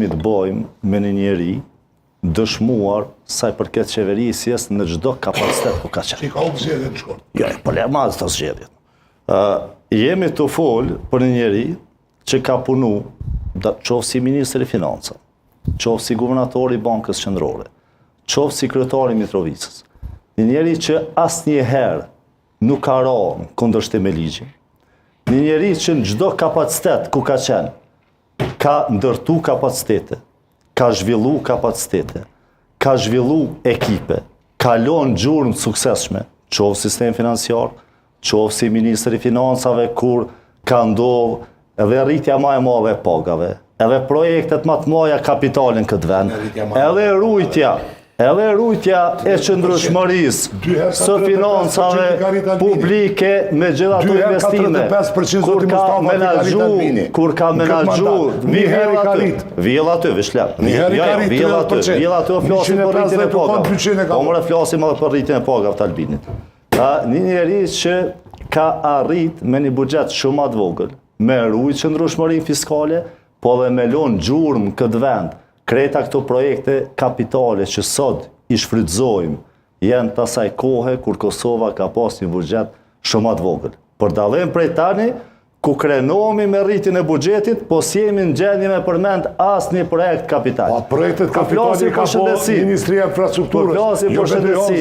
të bojmë me një njeri dëshmuar saj përket qeverisjes në çdo kapacitet ku ka qenë. Që ka u zgjedhje në shkort. Jo, po le madh të zgjedhjet. Jemi të fol për një njeri që ka punu, qoftë si ministri i financave, qoftë si guvernatori i Bankës Qendrore, qoftë si kryetari i Mitrovicës. Një njeri që asnjëherë nuk ka rënë kundërshtim me ligjin. Një njeri që në çdo kapacitet ku ka qenë, ka ndërtu kapacitete, ka zhvillu kapacitete, ka zhvillu ekipe, ka lënë gjurmë të suksesshme, qoftë sistem financiar, qoftë si ministri i financave kur ka ndodhur edhe rritja më e madhe e pagave, edhe projektet më të mëdha kapitalin këtë vend, edhe rujtja e qëndrueshmërisë së financave publike me gjitha ato investime. Kur ka menaxhu, vjell aty, vishlet. Vjell aty o flasim për rritjen e pagave. Po më flasim edhe për rritjen e pagave të Albinit. Një njeri që ka arrit me një buxhet shumë të vogël, me rujt qëndrueshmërinë fiskale, po dhe me lënë gjurmë këtë vend. Kreta këto projekte kapitale që sot i shfrytëzojmë janë të asaj kohe kur Kosova ka pas një buxhet shumë të vogël. Për dallim prej tani, ku krenohemi me rritjen e buxhetit, po s'jemi në gjendje me përmend asnjë projekt kapital. Projektet kapitali ka po Ministria e Infrastrukturës, jo shëndetësi.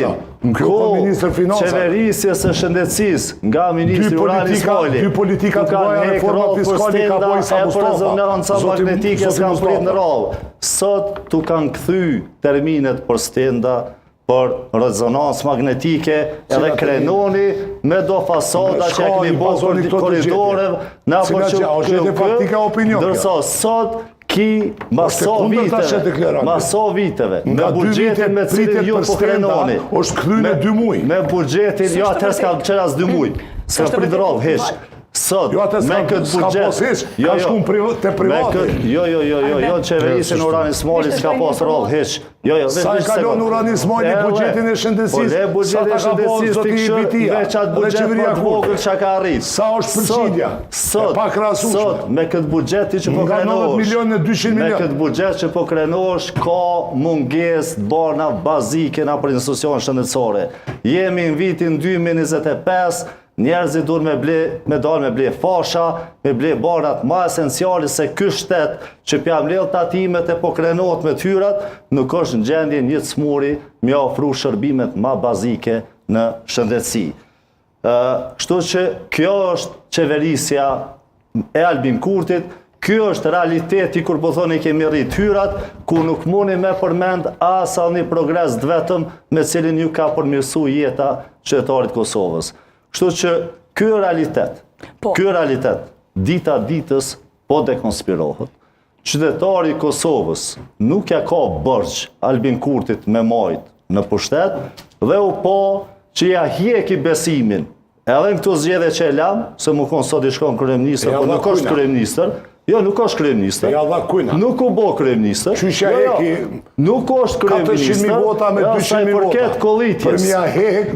Qeverisjes së shëndetësisë nga ministri Urani Smoli. Ky politika të bëja reforma fiskale ka po Isa Mustafa. Rezonanca magnetike s'kan prit në radhë. Sot tu kanë kthy terminet për stenda, për rezonancë magnetike, edhe krenoni me do fasada që e keni bërë për koridore, në dërsa sot ki maso viteve, me buxhetin me cilin ju po krenoni, është kthy në 2 muaj. Me buxhetin, jo atër s'ka qeras 2 muaj, s'ka prit radhë heq. Sot, me këtë buxhet, të private. Jo, qeverisin Urani Smoli s'ka pas radhë heq. Sa e kalon Urani Smoli buxhetin e shëndetësisë? Sa ta ka pas zoti i Bitia? Veç atë buxhet më të vogël që ka arrit. Sa është përqindja? Sot, me këtë buxheti që po krenohesh, me këtë buxhet që po krenohesh, ka mungesë të barna bazike në për institucione shëndetësore. Jemi në vitin 2025, njerëzit duhet me dalë me ble fasha, me ble barnat ma esenciali se ky shtet që pja mbledh tatimet e po krenohet me tyrat, nuk është në gjendje një të smuri me ofru shërbimet ma bazike në shëndetësi. Kështu që kjo është qeverisja e Albin Kurtit, kjo është realiteti kur po thoni kemi rrit hyrat, ku nuk mundi me përmend asa një progres të vetëm me cilin ju ka përmirësu jeta qytetarit Kosovës. Kështu që ky realitet, dita ditës po dekonspirohet. Qytetari i Kosovës nuk ja ka bërgj Albin Kurtit me majt në pushtet dhe u po që ja hjeki besimin. Edhe në këto zgjedhje që e lam, se më konë sot i shkon kryeministër, po nuk është kryeministër. Jo, nuk është kryeministër. Nuk u bo kryeministër. Nuk është kryeministër. 400.000 vota me 200.000 vota. Për mja hek